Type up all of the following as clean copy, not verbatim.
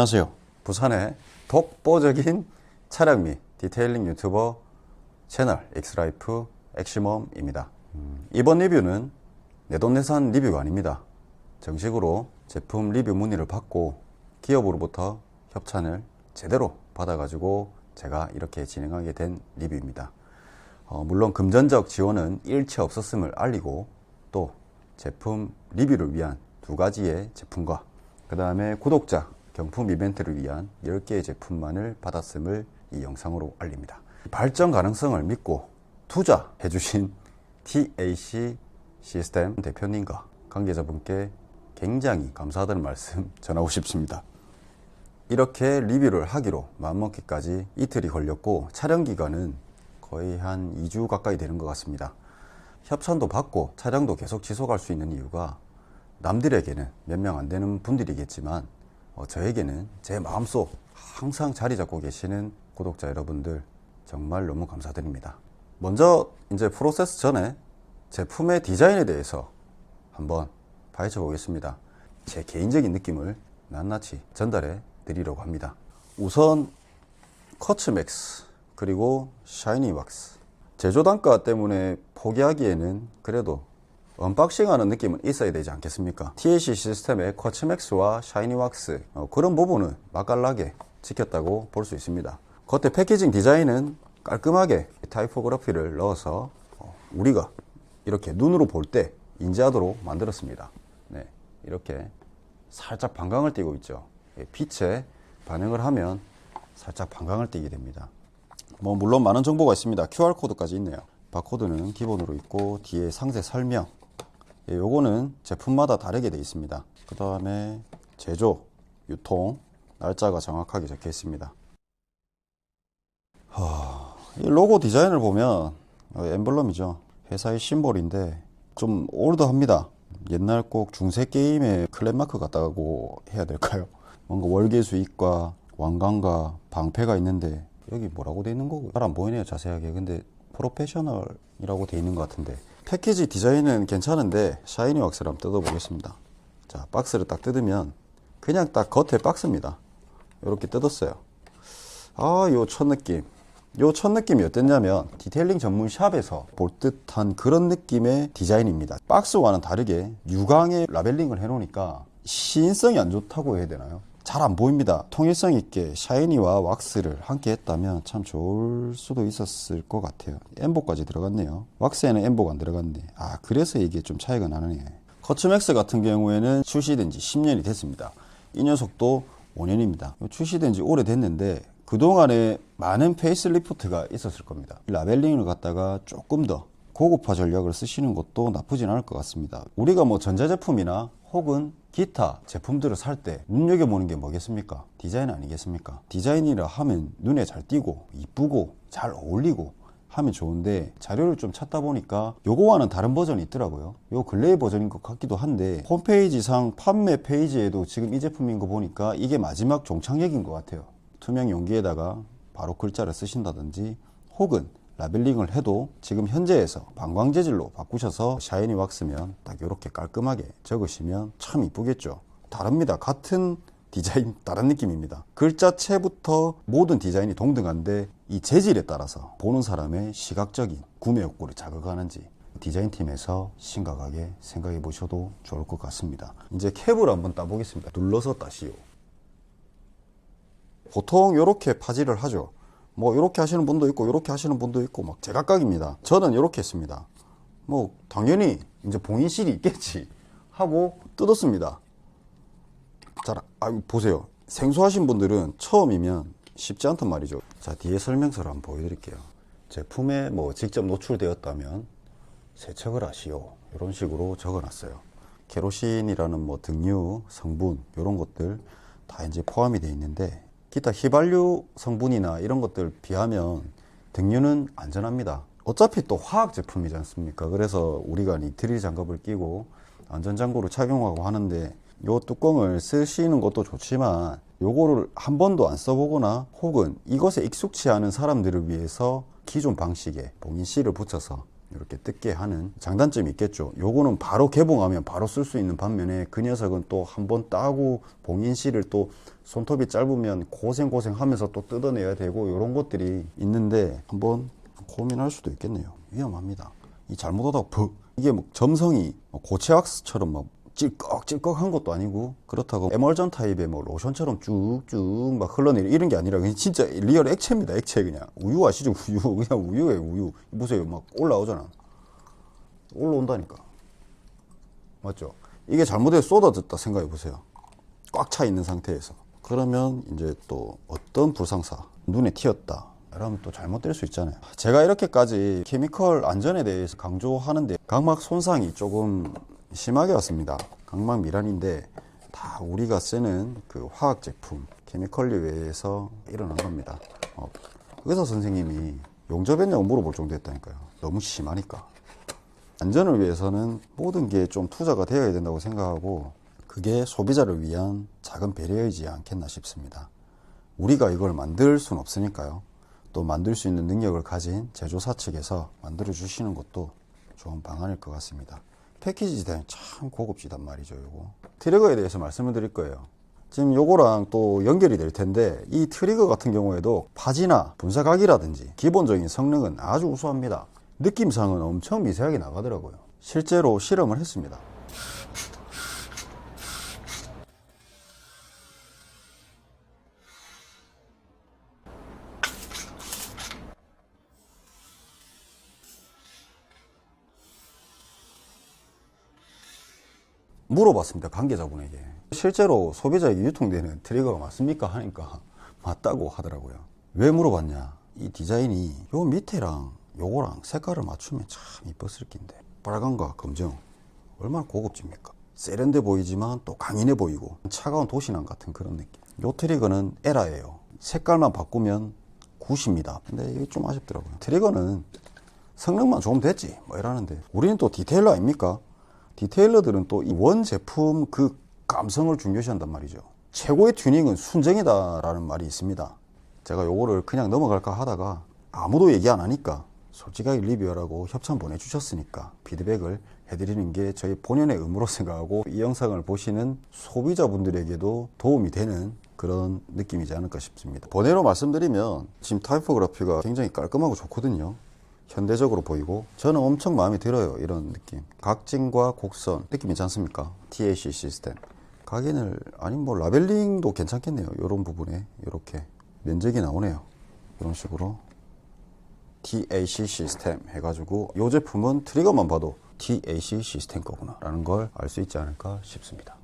안녕하세요. 부산의 독보적인 차량 및 디테일링 유튜버 채널 엑스라이프 엑시멈입니다. 이번 리뷰는 내돈내산 리뷰가 아닙니다. 정식으로 제품 리뷰 문의를 받고 기업으로부터 협찬을 제대로 받아가지고 제가 이렇게 진행하게 된 리뷰입니다. 물론 금전적 지원은 일체 없었음을 알리고 또 제품 리뷰를 위한 두 가지의 제품과 그 다음에 구독자 경품 이벤트를 위한 10개의 제품만을 받았음을 이 영상으로 알립니다. 발전 가능성을 믿고 투자해 주신 TAC 시스템 대표님과 관계자분께 굉장히 감사하다는 말씀 전하고 싶습니다. 이렇게 리뷰를 하기로 마음먹기까지 이틀이 걸렸고 촬영 기간은 거의 한 2주 가까이 되는 것 같습니다. 협찬도 받고 촬영도 계속 지속할 수 있는 이유가 남들에게는 몇 명 안 되는 분들이겠지만 저에게는 제 마음속 항상 자리 잡고 계시는 구독자 여러분들 정말 너무 감사드립니다. 먼저 이제 프로세스 전에 제품의 디자인에 대해서 한번 파헤쳐 보겠습니다. 제 개인적인 느낌을 낱낱이 전달해 드리려고 합니다. 우선 커츠맥스 그리고 샤이니 왁스 제조 단가 때문에 포기하기에는 그래도 언박싱하는 느낌은 있어야 되지 않겠습니까? TAC 시스템의 커츠맥스와 샤이니 왁스 그런 부분은 맛깔나게 지켰다고 볼 수 있습니다. 겉에 패키징 디자인은 깔끔하게 타이포그래피를 넣어서 우리가 이렇게 눈으로 볼 때 인지하도록 만들었습니다. 네, 이렇게 살짝 반광을 띠고 있죠. 빛에 반응을 하면 살짝 반광을 띠게 됩니다. 물론 많은 정보가 있습니다. QR코드까지 있네요. 바코드는 기본으로 있고 뒤에 상세 설명 요거는 제품마다 다르게 되어 있습니다. 그 다음에 제조, 유통, 날짜가 정확하게 적혀 있습니다. 이 로고 디자인을 보면 엠블럼이죠. 회사의 심볼인데 좀 올드합니다. 옛날 꼭 중세 게임의 클랜마크 같다고 해야 될까요? 뭔가 월계수익과 왕관과 방패가 있는데 여기 뭐라고 돼 있는 거고 잘 안 보이네요 자세하게. 근데 프로페셔널이라고 돼 있는 것 같은데 패키지 디자인은 괜찮은데 샤이니 왁스를 한번 뜯어 보겠습니다. 자, 박스를 딱 뜯으면 그냥 딱 겉에 박스입니다. 이렇게 뜯었어요. 요 첫 느낌이 어땠냐면 디테일링 전문 샵에서 볼 듯한 그런 느낌의 디자인입니다. 박스와는 다르게 유광에 라벨링을 해 놓으니까 시인성이 안 좋다고 해야 되나요? 잘 안 보입니다. 통일성 있게 샤이니와 왁스를 함께 했다면 참 좋을 수도 있었을 것 같아요. 엠보까지 들어갔네요. 왁스에는 엠보가 안 들어갔네. 그래서 이게 좀 차이가 나네. 커츠맥스 같은 경우에는 출시된 지 10년이 됐습니다. 이 녀석도 5년입니다. 출시된 지 오래됐는데 그동안에 많은 페이스리프트가 있었을 겁니다. 라벨링을 갖다가 조금 더 고급화 전략을 쓰시는 것도 나쁘진 않을 것 같습니다. 우리가 전자제품이나 혹은 기타 제품들을 살 때 눈여겨보는 게 뭐겠습니까? 디자인 아니겠습니까? 디자인이라 하면 눈에 잘 띄고 이쁘고 잘 어울리고 하면 좋은데 자료를 좀 찾다 보니까 요거와는 다른 버전이 있더라고요. 요 근래의 버전인 것 같기도 한데 홈페이지상 판매 페이지에도 지금 이 제품인 거 보니까 이게 마지막 종착역인 것 같아요. 투명 용기에다가 바로 글자를 쓰신다든지 혹은 라벨링을 해도 지금 현재에서 반광 재질로 바꾸셔서 샤이니 왁스면 딱 이렇게 깔끔하게 적으시면 참 이쁘겠죠. 다릅니다. 같은 디자인 다른 느낌입니다. 글자체부터 모든 디자인이 동등한데 이 재질에 따라서 보는 사람의 시각적인 구매 욕구를 자극하는지 디자인팀에서 심각하게 생각해 보셔도 좋을 것 같습니다. 이제 캡을 한번 따보겠습니다. 눌러서 따시오. 보통 이렇게 파지를 하죠. 이렇게 하시는 분도 있고 이렇게 하시는 분도 있고 막 제각각입니다. 저는 이렇게 했습니다. 당연히 이제 봉인실이 있겠지 하고 뜯었습니다. 자, 보세요. 생소하신 분들은 처음이면 쉽지 않단 말이죠. 자, 뒤에 설명서를 한번 보여드릴게요. 제품에 직접 노출되었다면 세척을 하시오 이런 식으로 적어놨어요. 케로신이라는 등유 성분 이런 것들 다 이제 포함이 되어 있는데 기타 휘발유 성분이나 이런 것들 비하면 등유는 안전합니다. 어차피 또 화학 제품이지 않습니까? 그래서 우리가 니트릴 장갑을 끼고 안전장구를 착용하고 하는데 요 뚜껑을 쓰시는 것도 좋지만 요거를 한 번도 안 써보거나 혹은 이것에 익숙치 않은 사람들을 위해서 기존 방식의 봉인실을 붙여서 이렇게 뜯게 하는 장단점이 있겠죠. 요거는 바로 개봉하면 바로 쓸 수 있는 반면에 그 녀석은 또 한번 따고 봉인실을 또 손톱이 짧으면 고생 하면서 또 뜯어내야 되고 이런 것들이 있는데 한번 고민할 수도 있겠네요. 위험합니다. 이 잘못하다가 이게 뭐 점성이 고체 왁스처럼 막 찔꺽찔꺽한 것도 아니고 그렇다고 에멀전 타입의 뭐 로션처럼 쭉쭉 막 흘러내리 이런 게 아니라 그냥 진짜 리얼 액체입니다. 액체 그냥 우유 아시죠? 우유 그냥 우유예요. 우유 보세요. 막 올라오잖아. 올라온다니까. 맞죠? 이게 잘못해서 쏟아졌다 생각해 보세요. 꽉 차 있는 상태에서. 그러면 이제 또 어떤 불상사 눈에 튀었다. 그러면 또 잘못될 수 있잖아요. 제가 이렇게까지 케미컬 안전에 대해서 강조하는데 각막 손상이 조금 심하게 왔습니다. 각막 미란인데 다 우리가 쓰는 그 화학 제품 케미컬에 의해서 일어난 겁니다. 의사 선생님이 용접했냐고 물어볼 정도 했다니까요. 너무 심하니까. 안전을 위해서는 모든 게 좀 투자가 되어야 된다고 생각하고 그게 소비자를 위한 작은 배려이지 않겠나 싶습니다. 우리가 이걸 만들 수는 없으니까요. 또 만들 수 있는 능력을 가진 제조사 측에서 만들어 주시는 것도 좋은 방안일 것 같습니다. 패키지 디자인 참 고급지단 말이죠. 요거 트리거에 대해서 말씀을 드릴 거예요. 지금 요거랑 또 연결이 될 텐데 이 트리거 같은 경우에도 파지나 분사각이라든지 기본적인 성능은 아주 우수합니다. 느낌상은 엄청 미세하게 나가더라고요. 실제로 실험을 했습니다. 물어봤습니다. 관계자분에게. 실제로 소비자에게 유통되는 트리거가 맞습니까? 하니까 맞다고 하더라고요. 왜 물어봤냐? 이 디자인이 요 밑에랑 요거랑 색깔을 맞추면 참 이뻤을 낀데 빨간과 검정 얼마나 고급집니까? 세련돼 보이지만 또 강인해 보이고 차가운 도시남 같은 그런 느낌. 요 트리거는 에라예요. 색깔만 바꾸면 굿입니다. 근데 이게 좀 아쉽더라고요. 트리거는 성능만 좋으면 됐지 뭐 이러는데 우리는 또 디테일러 아닙니까? 디테일러들은 또 이 원 제품 그 감성을 중요시한단 말이죠. 최고의 튜닝은 순정이다 라는 말이 있습니다. 제가 요거를 그냥 넘어갈까 하다가 아무도 얘기 안 하니까 솔직하게 리뷰하라고 협찬 보내주셨으니까 피드백을 해드리는 게 저희 본연의 의무로 생각하고 이 영상을 보시는 소비자분들에게도 도움이 되는 그런 느낌이지 않을까 싶습니다. 번외로 말씀드리면 지금 타이포그래피가 굉장히 깔끔하고 좋거든요. 현대적으로 보이고 저는 엄청 마음에 들어요. 이런 느낌. 각진과 곡선 느낌 있지 않습니까? TAC 시스템. 각인을 아니면 뭐 라벨링도 괜찮겠네요. 이런 부분에 이렇게 면적이 나오네요. 이런 식으로 TAC 시스템 해가지고 이 제품은 트리거만 봐도 TAC 시스템 거구나 라는 걸 알 수 있지 않을까 싶습니다.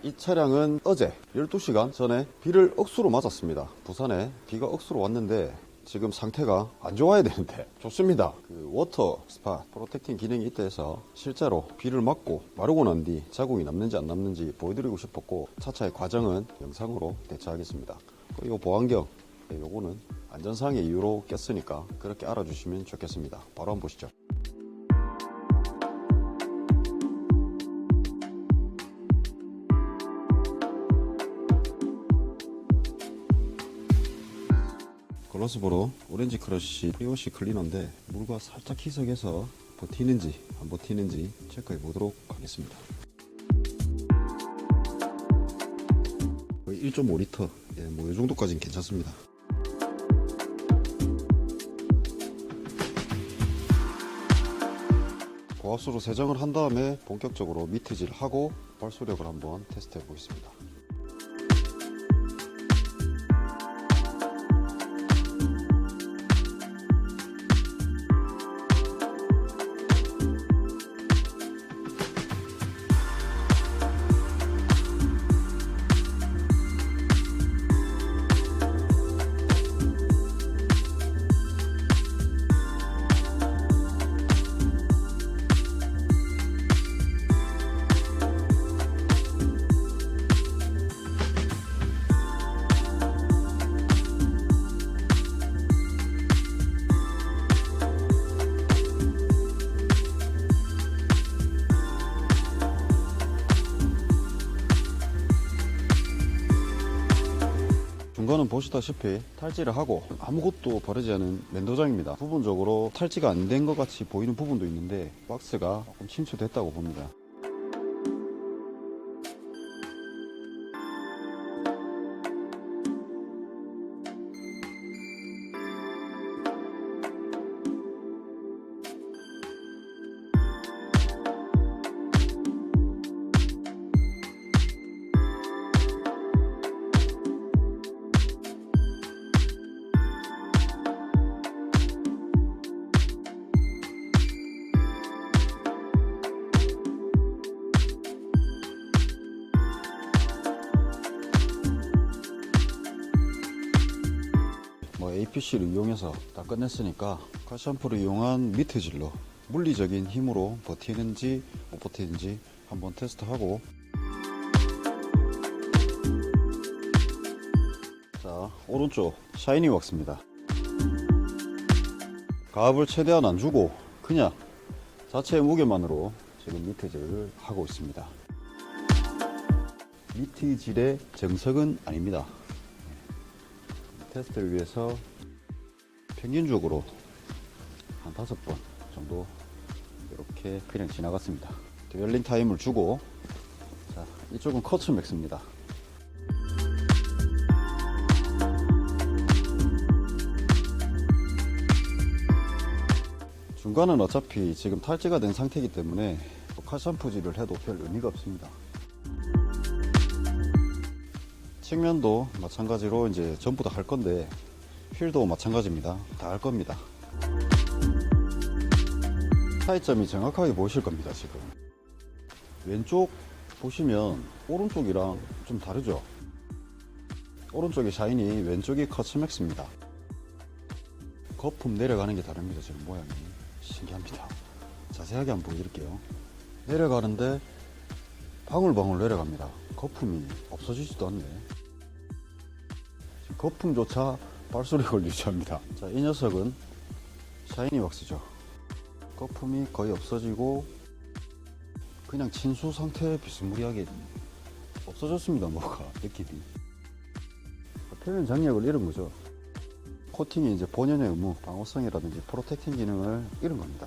이 차량은 어제 12시간 전에 비를 억수로 맞았습니다. 부산에 비가 억수로 왔는데 지금 상태가 안 좋아야 되는데 좋습니다. 그 워터 스팟 프로텍팅 기능이 있다 해서 실제로 비를 맞고 마르고 난 뒤 자국이 남는지 안 남는지 보여드리고 싶었고, 차차의 과정은 영상으로 대처하겠습니다. 이 보안경, 요거는 안전상의 이유로 꼈으니까 그렇게 알아주시면 좋겠습니다. 바로 한번 보시죠. 글로스보로 오렌지 크러쉬 POC 클리너인데 물과 살짝 희석해서 버티는지 안 버티는지 체크해 보도록 하겠습니다. 거의 1.5리터, 뭐 이 정도까지는 괜찮습니다. 고압수로 세정을 한 다음에 본격적으로 미트질을 하고 발수력을 한번 테스트해 보겠습니다. 중간은 보시다시피 탈지를 하고 아무것도 바르지 않은 맨도장입니다. 부분적으로 탈지가 안 된 것 같이 보이는 부분도 있는데 박스가 조금 침수됐다고 봅니다. APC를 이용해서 다 끝냈으니까 칼샴푸를 이용한 미트질로 물리적인 힘으로 버티는지 못 버티는지 한번 테스트하고, 자, 오른쪽 샤이니 왁스입니다. 가압을 최대한 안 주고 그냥 자체의 무게만으로 지금 미트질을 하고 있습니다. 미트질의 정석은 아닙니다. 테스트를 위해서 평균적으로 한 5번 정도 이렇게 그냥 지나갔습니다. 듀얼링 타임을 주고, 자, 이쪽은 커츠 맥스입니다. 중간은 어차피 지금 탈지가 된 상태이기 때문에 칼샴푸질을 해도 별 의미가 없습니다. 측면도 마찬가지로 이제 전부 다 할 건데, 휠도 마찬가지입니다. 다 할 겁니다. 차이점이 정확하게 보이실 겁니다. 지금 왼쪽 보시면 오른쪽이랑 좀 다르죠. 오른쪽이 샤이니, 왼쪽이 커츠맥스입니다. 거품 내려가는 게 다릅니다. 지금 모양이 신기합니다. 자세하게 한번 보여드릴게요. 내려가는데 방울방울 내려갑니다. 거품이 없어지지도 않네. 거품조차 발소리를 유지합니다. 자, 이 녀석은 샤이니 왁스죠. 거품이 거의 없어지고 그냥 친수 상태 비스무리하게 없어졌습니다. 뭐가 느낌이. 표면 장력을 잃은 거죠. 코팅이 이제 본연의 의무, 방호성이라든지 프로텍팅 기능을 잃은 겁니다.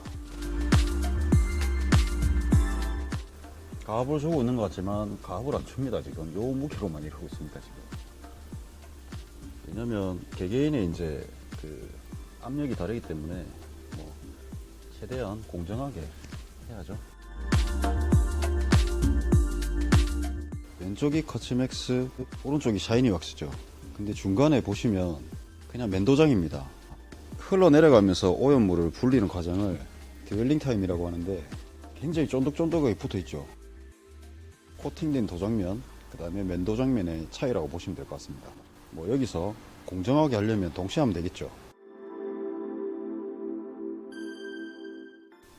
가압을 주고 있는 것 같지만 가압을 안 줍니다. 지금 요 무게로만 이러고 있습니다. 지금. 왜냐면 개개인의 이제 그 압력이 다르기 때문에 뭐 최대한 공정하게 해야죠. 왼쪽이 커츠맥스, 오른쪽이 샤이니 왁스죠. 근데 중간에 보시면 그냥 맨도장입니다. 흘러내려가면서 오염물을 불리는 과정을 듀얼링 타임이라고 하는데 굉장히 쫀득쫀득하게 붙어 있죠. 코팅된 도장면 그 다음에 면도 장면의 차이라고 보시면 될 것 같습니다. 뭐 여기서 공정하게 하려면 동시에 하면 되겠죠.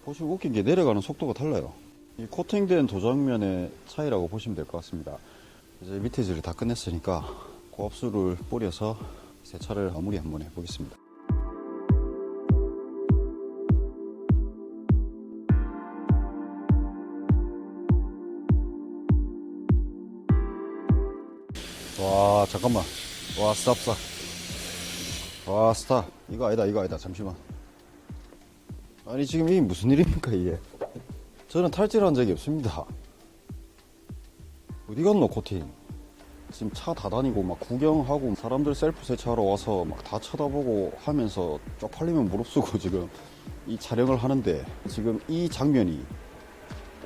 보시면 웃긴 게 내려가는 속도가 달라요. 이 코팅된 도장면의 차이라고 보시면 될 것 같습니다. 이제 밑에지를 다 끝냈으니까 고압수를 뿌려서 세차를 마무리 한번 해보겠습니다. 와 잠깐만, 와 스탑. 와 스탑. 이거 아니다 잠시만. 아니 지금 이게 무슨 일입니까 이게. 저는 탈질한 적이 없습니다. 어디 갔노 코팅. 지금 차 다 다니고 막 구경하고 사람들 셀프 세차하러 와서 막 다 쳐다보고 하면서 쪽팔리면 무릅쓰고 지금 이 촬영을 하는데, 지금 이 장면이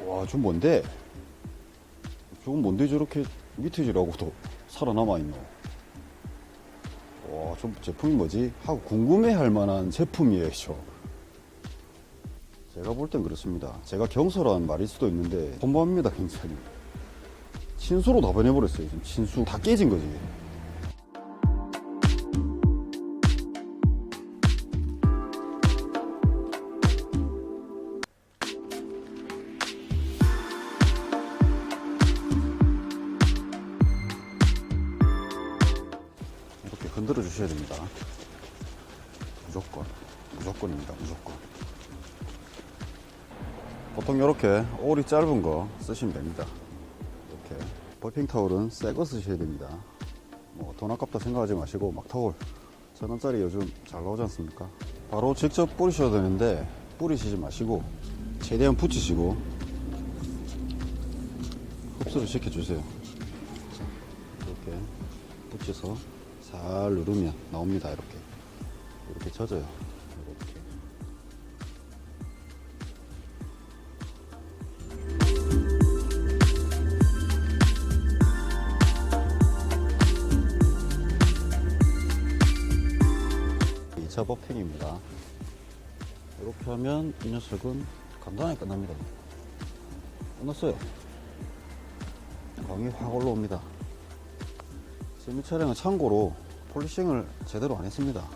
와 좀 뭔데, 저건 뭔데 저렇게 밑에지라고도 살아남아있노. 와 좀 제품이 뭐지 하고 궁금해할 만한 제품이에요. 제가 볼 땐 그렇습니다. 제가 경솔한 말일 수도 있는데 혼밥입니다. 굉장히 친수로 다 변해버렸어요. 지금 친수 다 깨진 거지. 이렇게 흔들어 주셔야 됩니다. 무조건입니다. 무조건. 보통 이렇게 올이 짧은 거 쓰시면 됩니다. 이렇게 버핑 타올은 새 거 쓰셔야 됩니다. 뭐 돈 아깝다 생각하지 마시고 막 타올 1,000원짜리 요즘 잘 나오지 않습니까? 바로 직접 뿌리셔도 되는데 뿌리시지 마시고 최대한 붙이시고 흡수를 시켜주세요. 이렇게 붙여서 살 누르면 나옵니다. 이렇게 젖어요. 이렇게. 버핑입니다. 이렇게 하면 이 녀석은 간단하게 끝납니다. 끝났어요. 광이 확 올라옵니다. 지금 이 차량은 참고로 폴리싱을 제대로 안 했습니다.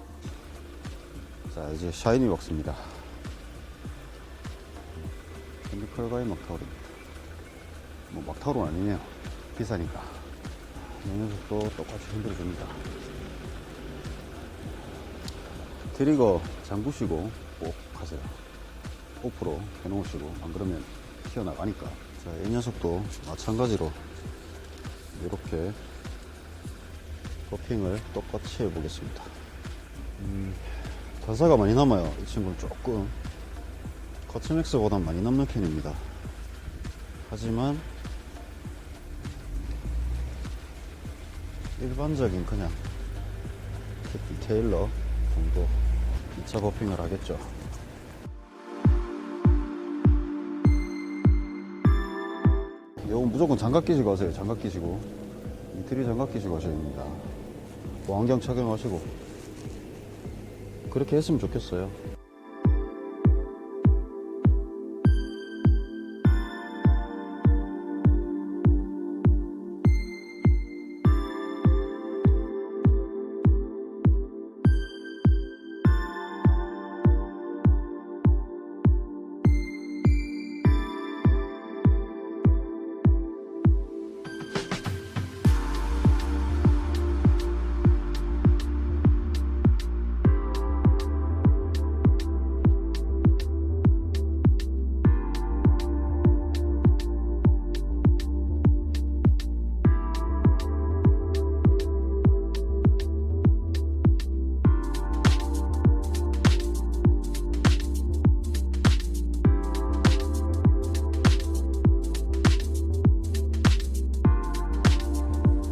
자, 이제 샤이니 왁스입니다. 케미컬과의 막타올입니다. 뭐 막타올은 아니네요. 비싸니까. 이 녀석도 똑같이 흔들어줍니다. 트리거 잠그시고 꼭 하세요. 오프로 해놓으시고 안 그러면 튀어나가니까. 자, 이 녀석도 마찬가지로 이렇게 버핑을 똑같이 해보겠습니다. 단사가 많이 남아요. 이 친구는 조금 커츠맥스보다 많이 남는 편입니다. 하지만 일반적인 그냥 디테일러 정도 2차 버핑을 하겠죠. 이건 무조건 장갑 끼시고 하세요. 장갑 끼시고 이태리 장갑 끼시고 하셔야 됩니다. 보안경 착용하시고 그렇게 했으면 좋겠어요.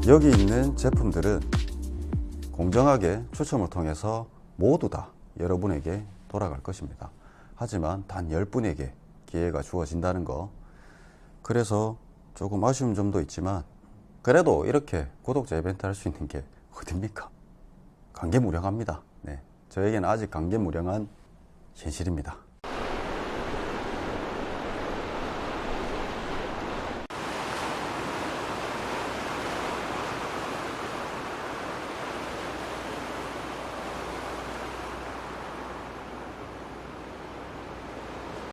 여기 있는 제품들은 공정하게 추첨을 통해서 모두 다 여러분에게 돌아갈 것입니다. 하지만 단 10분에게 기회가 주어진다는 거, 그래서 조금 아쉬운 점도 있지만 그래도 이렇게 구독자 이벤트 할 수 있는 게 어딥니까? 감개무량합니다. 네, 저에게는 아직 감개무량한 현실입니다.